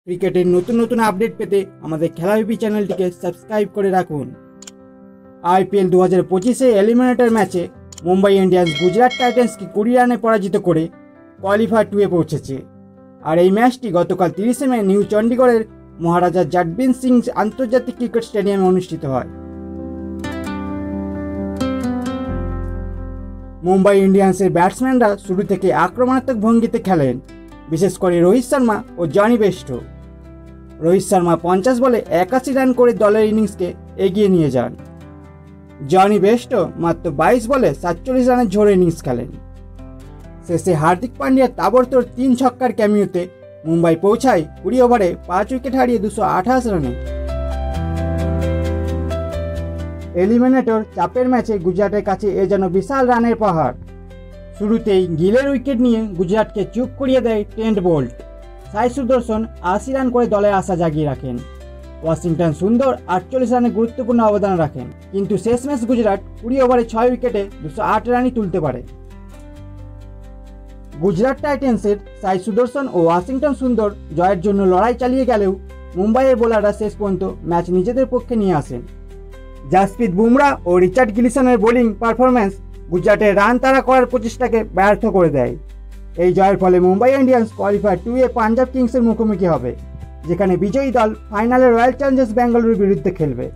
ক্রিকেটের নতুন নতুন আপডেট পেতে আমাদের খেলাবিপি চ্যানেলটিকে সাবস্ক্রাইব করে রাখুন। আইপিএল 2025-এ এলিমিনেটর ম্যাচে মুম্বাই ইন্ডিয়ান্স গুজরাট টাইটান্সকে 20 রানে পরাজিত করে কোয়ালিফায়ার 2-এ পৌঁছেছে। আর এই ম্যাচটি গতকাল 30 মে নিউ চণ্ডীগড়ের মহারাজা জাডবিন সিং আন্তর্জাতিক ক্রিকেট স্টেডিয়ামে অনুষ্ঠিত হয়। মুম্বাই ইন্ডিয়ান্সের ব্যাটসম্যানরা শুরু থেকে আক্রমণাত্মক ভঙ্গিতে খেলেন, বিশেষ করে রোহিত শর্মা ও জনি বেস্টো। রোহিত শর্মা 50 বলে 81 রান করে দলের ইনিংসকে এগিয়ে নিয়ে যান। জনি বেস্টো মাত্র 22 বলে 47 রানের ঝোড়ো ইনিংস খেলেন। শেষে হার্দিক পান্ডিয়ার তাবড়তোড় 3 ছক্কার ক্যামিওতে মুম্বাই পৌঁছায় 20 ওভারে 5 উইকেট হারিয়ে 228 রানে। এলিমিনেটর চাপের ম্যাচে গুজরাটের কাছে এ যেন বিশাল রানের পাহাড়। শুরুতেই গিলের উইকেট নিয়ে গুজরাটকে চুপ করিয়ে দেয় ট্রেন্ট বোল্ট। সাই সুদর্শন 80 রান করে দলের আশা জাগিয়ে রাখেন। ওয়াশিংটন সুন্দর 48 রানে গুরুত্বপূর্ণ অবদান রাখেন, কিন্তু শেষ ম্যাচ গুজরাট 20 ওভারে 6 উইকেটে 208 রানই তুলতে পারে। গুজরাট টাইটান্সের সাই সুদর্শন ও ওয়াশিংটন সুন্দর জয়ের জন্য লড়াই চালিয়ে গেলেও মুম্বাইয়ের বোলাররা শেষ পর্যন্ত ম্যাচ নিজেদের পক্ষে নিয়ে আসেন। জাসপ্রীত বুমরা ও রিচার্ড গিলিসনের বোলিং পারফরম্যান্স গুজরাটের রান তাড়া করার প্রচেষ্টাকে ব্যর্থ করে দেয়। এই জয়ের ফলে মুম্বাই ইন্ডিয়ান্স কোয়ালিফায়ার 2-এ পাঞ্জাব কিংসের মুখোমুখি হবে, যেখানে বিজয়ী দল ফাইনালে রয়্যাল চ্যালেঞ্জার্স ব্যাঙ্গালুরুর বিরুদ্ধে খেলবে।